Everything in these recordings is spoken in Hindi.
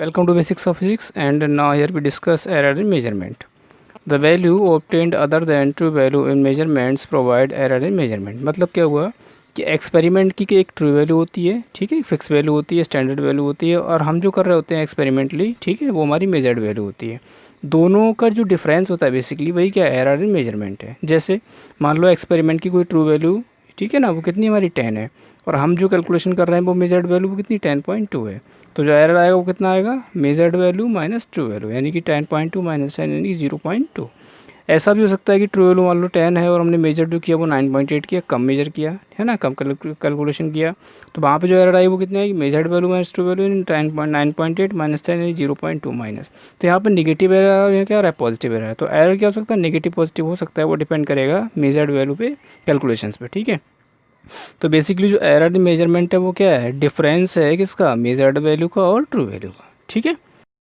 Welcome to Basics of Physics, and now here we discuss error in measurement. The value obtained other than true value in measurements provide error in measurement. मतलब क्या हुआ कि एक्सपेरिमेंट की एक ट्रू वैल्यू होती है, ठीक है, फिक्स वैल्यू होती है, स्टैंडर्ड वैल्यू होती है, और हम जो कर रहे होते हैं एक्सपेरिमेंटली, ठीक है, वो हमारी मेजर्ड वैल्यू होती है। दोनों का जो डिफरेंस होता है बेसिकली वही क्या एरर इन मेजरमेंट है। जैसे मान लो एक्सपेरिमेंट की कोई ट्रू वैल्यू, ठीक है ना, वो कितनी हमारी 10 है, और हम जो कैलकुलेशन कर रहे हैं वो मेजर्ड वैल्यू वो कितनी 10.2 है। तो जो एरर आएगा वो कितना आएगा, measured value minus true value, यानी कि 10.2 माइनस 10 यानी कि 0.2। ऐसा भी हो सकता है कि ट्रू वैल्यू मान लो 10 है और हमने मेजर जो किया वो 9.8 किया, कम मेजर किया है ना, कम कैलकुलेशन किया, तो वहाँ पे जो एरर आई वो कितनी आएगी, measured value minus true value 9.8 minus 10 यानी 0.2 माइनस। तो यहाँ पर निगेटिव एरर है, क्या आ रहा है, पॉजिटिव एरर है। तो एरर क्या हो सकता है, नेगेटिव पॉजिटिव हो सकता है, वो डिपेंड करेगा मेजर्ड वैल्यू पे, कैलकुलेशंस पे, ठीक है। तो बेसिकली जो एरर इन मेजरमेंट है वो क्या है, डिफरेंस है किसका, मेजर्ड वैल्यू का और ट्रू वैल्यू का, ठीक है।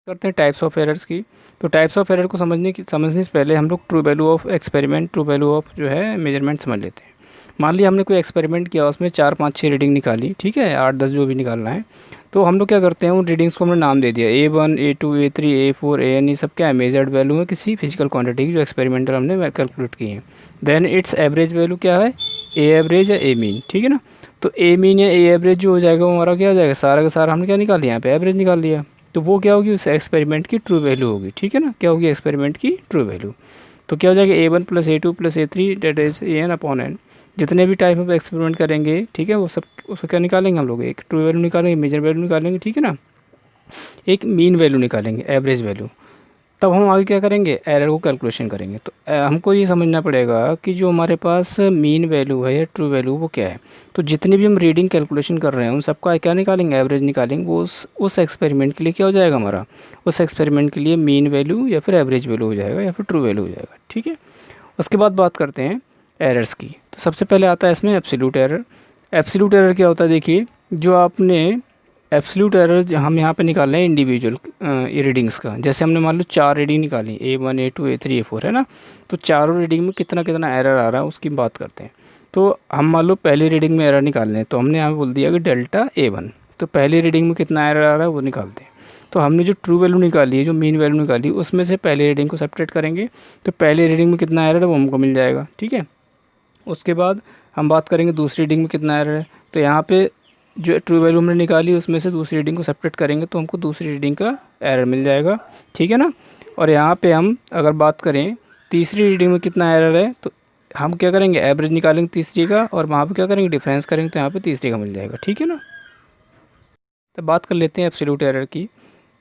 करते हैं टाइप्स ऑफ एरर्स की। तो टाइप्स ऑफ एरर को समझने से पहले हम लोग true value of experiment, true value of जो है मेजरमेंट समझ लेते हैं। मान लिया हमने कोई एक्सपेरिमेंट किया, उसमें 4 5 6 रीडिंग निकाली, ठीक है, 8 10 जो भी निकालना है। तो हम लोग क्या करते हैं, उन रीडिंग्स को हमने नाम दे दिया A1 A2 A3 A4 AN, ये सब क्या है, मेजर्ड वैल्यू है किसी फिजिकल क्वांटिटी की जो एक्सपेरिमेंटल हमने कैलकुलेट की है। देन इट्स एवरेज वैल्यू क्या है, ए एवरेज या ए मीन, ठीक है ना। तो ए मीन या ए एवरेज जो हो जाएगा वो हमारा क्या हो जाएगा, सारा का सारा हमने क्या निकाल लिया, यहाँ पे एवरेज निकाल लिया। तो वो क्या होगी, उस एक्सपेरिमेंट की ट्रू वैल्यू होगी, ठीक है ना, क्या होगी एक्सपेरिमेंट की ट्रू वैल्यू। तो क्या हो जाएगा, A1 plus A2 plus A3 that is AN upon N. जितने भी टाइप ऑफ एक्सपेरिमेंट करेंगे, ठीक है, वो सब उसको क्या निकालेंगे हम लोग, एक ट्रू वैल्यू निकालेंगे, मेजर वैल्यू निकालेंगे, ठीक है ना, एक मीन वैल्यू निकालेंगे, एवरेज वैल्यू। तब हम आगे क्या करेंगे, एरर को कैलकुलेशन करेंगे। तो हमको ये समझना पड़ेगा कि जो हमारे पास मीन वैल्यू है या ट्रू वैल्यू वो क्या है। तो जितनी भी हम रीडिंग कैलकुलेशन कर रहे हैं उन सबका क्या निकालेंगे, एवरेज निकालेंगे। वो उस एक्सपेरिमेंट के लिए क्या हो जाएगा हमारा, उस एक्सपेरिमेंट के लिए मीन वैल्यू या फिर एवरेज वैल्यू हो जाएगा या फिर ट्रू वैल्यू हो जाएगा, ठीक है। उसके बाद बात करते हैं एरर्स की। तो सबसे पहले आता है इसमें एब्सोल्यूट एरर। एब्सोल्यूट एरर क्या होता है, देखिए, जो आपने एब्सोल्यूट एरर हम यहाँ पे निकाल रहे हैं इंडिविजुअल रीडिंग्स का। जैसे हमने मान लो 4 रीडिंग निकाली, A1 A2 A3 A4 है ना। तो चारों रीडिंग में कितना कितना एरर आ रहा है उसकी बात करते हैं। तो हम मान लो पहली रीडिंग में एरर निकालने हैं, तो हमने यहाँ बोल दिया कि डेल्टा A1। तो पहली रीडिंग में कितना एरर आ रहा है वो निकालते हैं। तो हमने जो ट्रू वैल्यू निकाली है, जो मीन वैल्यू निकाली, उसमें से पहली रीडिंग को सेपरेट करेंगे। तो पहली रीडिंग में कितना एरर है वो हमको मिल जाएगा, ठीक है। उसके बाद हम बात करेंगे दूसरी रीडिंग में कितना एरर है। तो यहाँ पे जो ट्रू वैल्यू हमने निकाली उसमें से दूसरी रीडिंग को सेपरेट करेंगे तो हमको दूसरी रीडिंग का एरर मिल जाएगा, ठीक है ना। और यहाँ पे हम अगर बात करें तीसरी रीडिंग में कितना एरर है, तो हम क्या करेंगे, एवरेज निकालेंगे तीसरी का, और वहाँ पे क्या करेंगे, डिफरेंस करेंगे, तो यहाँ पे तीसरी का मिल जाएगा, ठीक है ना। तो बात कर लेते हैं एब्सोल्यूट एरर की।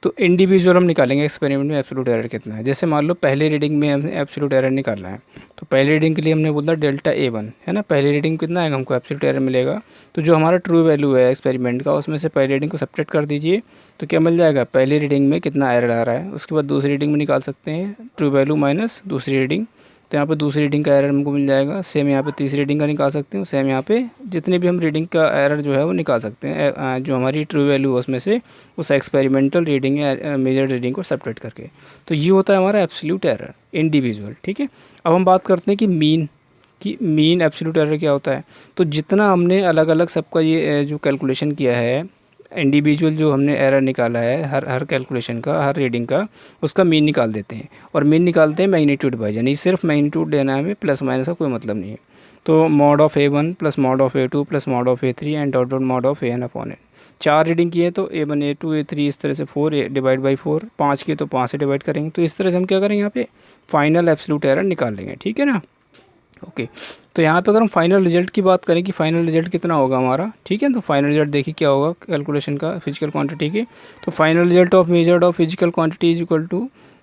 तो इंडिविजुअल हम निकालेंगे एक्सपेरिमेंट में एब्सोल्यूट एरर कितना है। जैसे मान लो पहले रीडिंग में हमें एब्सोल्यूट एरर निकालना है, तो पहली रीडिंग के लिए हमने बोला डेल्टा A1 है ना। पहली रीडिंग कितना आएगा, हमको एब्सोल्यूट एरर मिलेगा। तो जो हमारा ट्रू वैल्यू है एक्सपेरिमेंट का, उसमें से पहली रीडिंग को सेपरेट कर दीजिए, तो क्या मिल जाएगा, पहली रीडिंग में कितना एरर आ रहा है। उसके बाद दूसरी रीडिंग में निकाल सकते हैं ट्रू वैल्यू माइनस दूसरी रीडिंग। तो यहाँ पे दूसरी रीडिंग का एरर हमको मिल जाएगा। सेम यहाँ पे तीसरी रीडिंग का निकाल सकते हैं। सेम यहाँ पे जितने भी हम रीडिंग का एरर जो है वो निकाल सकते हैं, जो हमारी ट्रू वैल्यू है उसमें से उस एक्सपेरिमेंटल रीडिंग या मेजर रीडिंग को सेपरेट करके। तो ये होता है हमारा एब्सोल्यूट एरर इंडिविजुअल, ठीक है। अब हम बात करते हैं कि मीन एब्सोल्यूट एरर क्या होता है। तो जितना हमने अलग अलग सबका ये जो कैलकुलेशन किया है, इंडिविजुअल जो हमने एरर निकाला है हर हर कैलकुलेशन का, हर रीडिंग का, उसका मीन निकाल देते हैं। और मीन निकालते हैं मैग्नीट्यूड बाई, यानी सिर्फ मैग्नीट्यूड लेना है हमें, प्लस माइनस का कोई मतलब नहीं है। तो mod of A1 plus mod of A2 plus mod of A3 and dot dot mod of AN upon N. 4 reading की है तो A1 A2 A3 इस तरह से 4 डिवाइड बाई 4, 5 की तो 5 से डिवाइड करेंगे। तो इस तरह से हम क्या करेंगे, यहाँ पे फाइनल एब्सोल्यूट एरर निकाल लेंगे, ठीक है ना। ओके। तो यहाँ पे अगर हम फाइनल रिजल्ट की बात करें कि फाइनल रिजल्ट कितना होगा हमारा, ठीक है। तो फाइनल रिजल्ट देखिए क्या होगा कैलकुलेशन का फिजिकल क्वांटिटी के। तो final result of measured of physical quantity is equal to,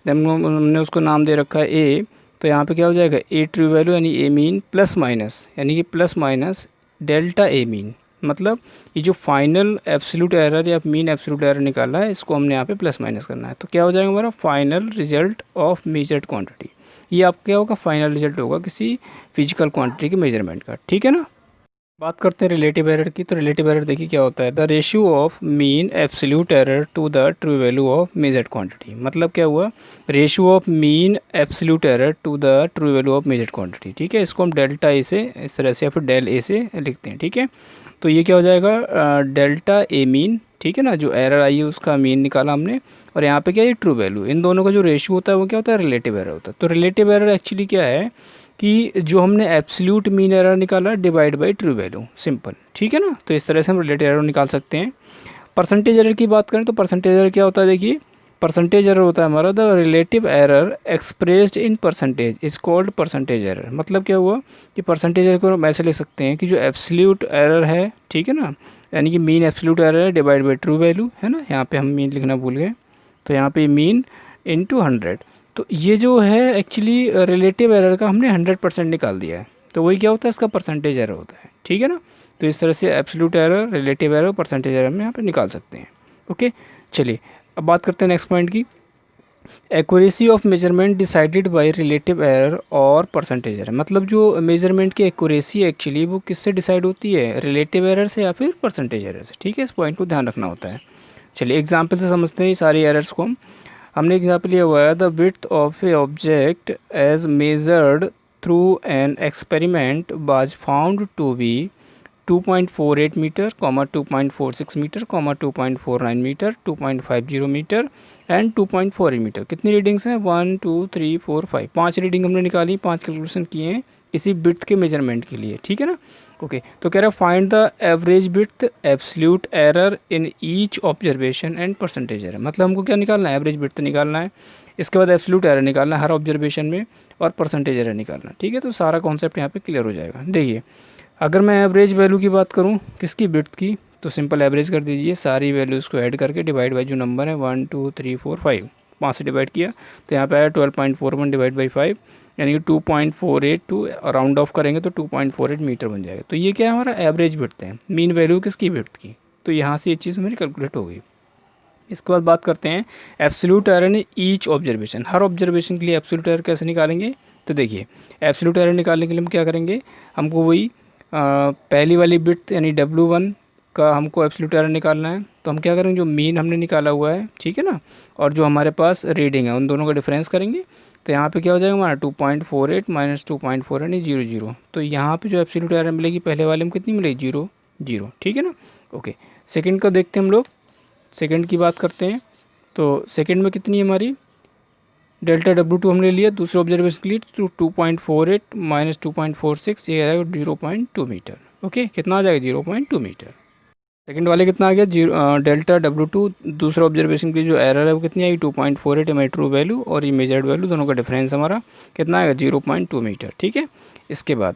हमने उसको नाम दे रखा है ए। तो यहाँ पे क्या हो जाएगा, ए ट्रू वैल्यू यानी ए मीन प्लस माइनस, यानी कि plus minus delta A mean. मतलब ये जो फाइनल एब्सोल्यूट एरर या मीन एब्सोल्यूट एरर निकाला है, इसको हमने यहाँ पे प्लस माइनस करना है। तो क्या हो जाएगा हमारा final result of measured quantity. ये आपका क्या होगा, फाइनल रिजल्ट होगा किसी फिजिकल क्वांटिटी के मेजरमेंट का, ठीक है ना। बात करते हैं रिलेटिव एरर की। तो रिलेटिव एरर देखिए क्या होता है, the ratio of mean absolute error to the true value of measured quantity. मतलब क्या हुआ, ratio of mean absolute error to the true value of measured quantity, ठीक है। इसको हम डेल्टा ए से इस तरह से या फिर डेल ए से लिखते हैं, ठीक है। तो ये क्या हो जाएगा, डेल्टा ए मीन ठीक है ना, जो एरर आई है उसका मीन निकाला हमने, और यहाँ पे क्या है ट्रू वैल्यू, इन दोनों का जो रेशियो होता है वो क्या होता है, रिलेटिव एरर होता है। तो रिलेटिव एरर एक्चुअली क्या है कि जो हमने एब्सोल्यूट मीन एरर निकाला divide by true value, simple, ठीक है ना। तो इस तरह से हम रिलेटिव एरर निकाल सकते हैं। परसेंटेज एरर की बात करें तो परसेंटेज एरर क्या होता है, देखिए परसेंटेज एरर होता है हमारा the relative error expressed in percentage is called percentage error. मतलब क्या हुआ कि परसेंटेज एरर को हम ऐसे लिख सकते हैं कि जो एब्सोल्यूट एरर है, ठीक है ना, यानी कि मीन एब्सोल्यूट एरर है डिवाइड बाई ट्रू वैल्यू, है ना, यहाँ पे हम मीन लिखना भूल गए, तो यहाँ पे मीन इनटू 100। तो ये जो है एक्चुअली रिलेटिव एरर का हमने 100% निकाल दिया है, तो वही क्या होता है, इसका परसेंटेज एरर होता है, ठीक है ना। तो इस तरह से absolute error, relative error, percentage error हम यहाँ पे निकाल सकते हैं। ओके, चलिए अब बात करते हैं नेक्स्ट पॉइंट की। Accuracy of measurement decided by relative error और परसेंटेज एरर। मतलब जो मेजरमेंट की एक्यूरेसी एक्चुअली वो किससे डिसाइड होती है, रिलेटिव एरर से या फिर परसेंटेज एरर से, ठीक है, इस पॉइंट को ध्यान रखना होता है। चलिए एग्जाम्पल से समझते हैं ये सारी एरर्स को। हमने एग्जाम्पल लिया हुआ है, the width of a object as measured through an experiment was found to be 2.48 meter, 2.46 meter, 2.49 meter, 2.50 meter and 2.48 meter. कितनी रीडिंग्स हैं, 1 2 3 4 5, 5 रीडिंग हमने निकाली, 5 कैलकुलेशन किए हैं इसी विड्थ के मेजरमेंट के लिए, ठीक है ना। ओके, तो कह रहा है find the average width, absolute error in each observation and percentage error. मतलब हमको क्या निकालना है, एवरेज विड्थ निकालना है, इसके बाद एब्सोल्यूट एरर निकालना है हर ऑब्जर्वेशन में, और परसेंटेज एरर निकालना है, ठीक है। तो सारा कॉन्सेप्ट यहाँ पे क्लियर हो जाएगा। देखिए अगर मैं एवरेज वैल्यू की बात करूँ किसकी, विड्थ की, तो सिंपल एवरेज कर दीजिए, सारी वैल्यूज़ को ऐड करके डिवाइड बाई जो नंबर है 1 2 3 4 5, 5 से डिवाइड किया तो यहाँ पे आया 12.41 डिवाइड बाई 5, यानी कि 2.482, राउंड ऑफ करेंगे तो 2.48 मीटर बन जाएगा। तो ये क्या है, हमारा एवरेज विड्थ है, मीन वैल्यू किसकी, विड्थ की। तो यहाँ से ये चीज़ मेरी कैलकुलेट हो गई। इसके बाद बात करते हैं absolute error in each observation. Her observation के लिए एब्सोल्यूट एरर कैसे निकालेंगे, तो देखिए एब्सोल्यूट एरर निकालने के लिए हम क्या करेंगे, हमको वही पहली वाली बिट यानी W1 का हमको एब्सोल्यूट एरर निकालना है। तो हम क्या करेंगे, जो मीन हमने निकाला हुआ है, ठीक है ना, और जो हमारे पास रीडिंग है उन दोनों का डिफरेंस करेंगे। तो यहाँ पे क्या हो जाएगा हमारा 2.48 माइनस 2.4 यानी 0 0। तो यहाँ पे जो एब्सोल्यूट एरर मिलेगी पहले वाले में कितनी मिलेगी, 0 0, ठीक है ना। ओके, सेकंड का देखते हैं हम लोग, सेकंड की बात करते हैं। तो सेकंड में कितनी है हमारी, डेल्टा W2 हमने लिया दूसरे ऑब्जर्वेशन के लिए, तो 2.48 माइनस 2.46, ये आएगा 0.2 मीटर। ओके, कितना आ जाएगा, 0.2 मीटर। सेकंड वाले कितना आ गया, डेल्टा W2 दूसरे ऑब्जर्वेशन की जो एरर है वो कितनी आई, 2.48 हमारी ट्रू वैल्यू और ये मेजर्ड वैल्यू, दोनों का डिफरेंस हमारा कितना आएगा, 0.2 मीटर, ठीक है। इसके बाद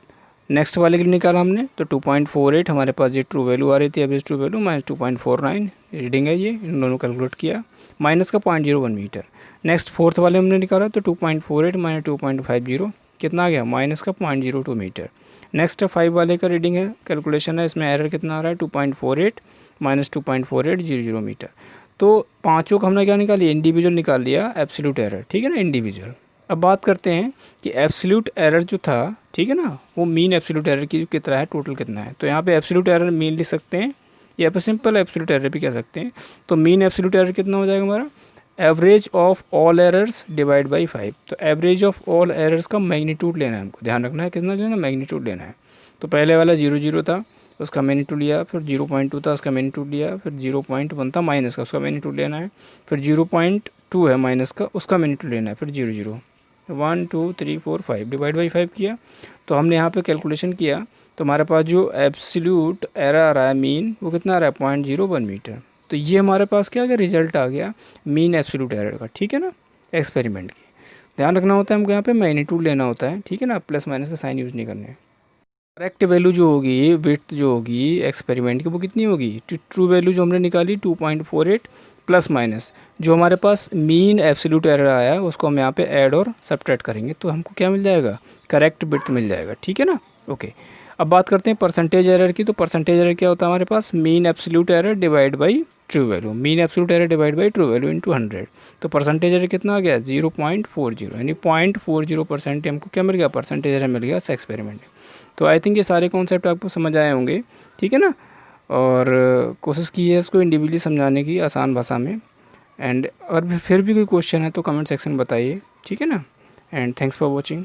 नेक्स्ट वाले के लिए निकाला हमने, तो 2.48 हमारे पास ये ट्रू वैल्यू आ रही थी, average true value, minus 2.49 reading है, ये इन दोनों कैलकुलेट किया, माइनस का 0.01 मीटर। नेक्स्ट फोर्थ वाले हमने निकाला तो 2.48 माइनस 2.50 कितना आ गया, माइनस का 0.02 मीटर। नेक्स्ट 5 वाले का रीडिंग है, कैलकुलेशन है, इसमें एरर कितना आ रहा है, 2.48 माइनस 2.4800 मीटर। तो पाँचों का हमने क्या निकाली, इंडिविजुअल निकाल लिया एब्सोल्यूट एरर, ठीक है ना, इंडिविजुअल। अब बात करते हैं कि एब्सोल्यूट एरर जो था, ठीक है ना, वो मीन एब्सोल्यूट एरर की कितना है, टोटल कितना है। तो यहाँ पे एब्सोल्यूट एरर मीन लिख सकते हैं, या फिर सिंपल एब्सोल्यूट एरर भी कह सकते हैं। तो मीन एब्सोल्यूट एरर कितना हो जाएगा हमारा, average of all errors divide by 5। तो एवरेज ऑफ ऑल एरर्स का मैग्नीट्यूड लेना है हमको, ध्यान रखना है कितना लेना, मैग्नीट्यूड लेना है। तो पहले वाला 0 0 था उसका मैग्नीट्यूड लिया, फिर 0.2 था उसका मैग्नीट्यूड लिया, फिर 0.1 था माइनस का उसका मैग्नीट्यूड लेना है, फिर 0.2 है माइनस का उसका मैग्नीट्यूड लेना है, फिर 0 0 1 2 3 4 5 डिवाइड बाई 5 किया। तो हमने यहाँ पे कैलकुलेशन किया तो हमारे पास जो एब्सोल्यूट एरर आ रहा है मीन, वो कितना आ रहा है, 0.01 मीटर। तो ये हमारे पास क्या आ गया, रिजल्ट आ गया मीन एब्सोल्यूट एरर का, ठीक है ना, एक्सपेरिमेंट की। ध्यान रखना होता है हमको यहाँ पे मैग्नीट्यूड लेना होता है, ठीक है ना, प्लस माइनस का साइन यूज़ नहीं करने। करेक्ट वैल्यू जो होगी, विड्थ जो होगी एक्सपेरिमेंट की, वो कितनी होगी, ट्रू वैल्यू जो हमने निकाली 2.48 प्लस माइनस जो हमारे पास मीन एब्सोल्यूट एरर आया है उसको हम यहाँ पे ऐड और सब्ट्रैक्ट करेंगे, तो हमको क्या मिल जाएगा, करेक्ट विड्थ मिल जाएगा, ठीक है ना। ओके, अब बात करते हैं परसेंटेज एरर की। तो परसेंटेज एरर क्या होता है हमारे पास, mean absolute error divide by true value, mean absolute error divide by true value into 100। तो परसेंटेज एरर कितना आ गया, 0.40, यानी 0.40% हमको क्या मिल गया, परसेंटेज एरर मिल गया इस एक्सपेरिमेंट में। तो आई थिंक ये सारे कॉन्सेप्ट आपको समझ आए होंगे, ठीक है ना, और कोशिश की है इसको इंडिविजुअली समझाने की आसान भाषा में। एंड अगर फिर भी कोई क्वेश्चन है तो कमेंट सेक्शन में बताइए, ठीक है ना। And thanks for watching.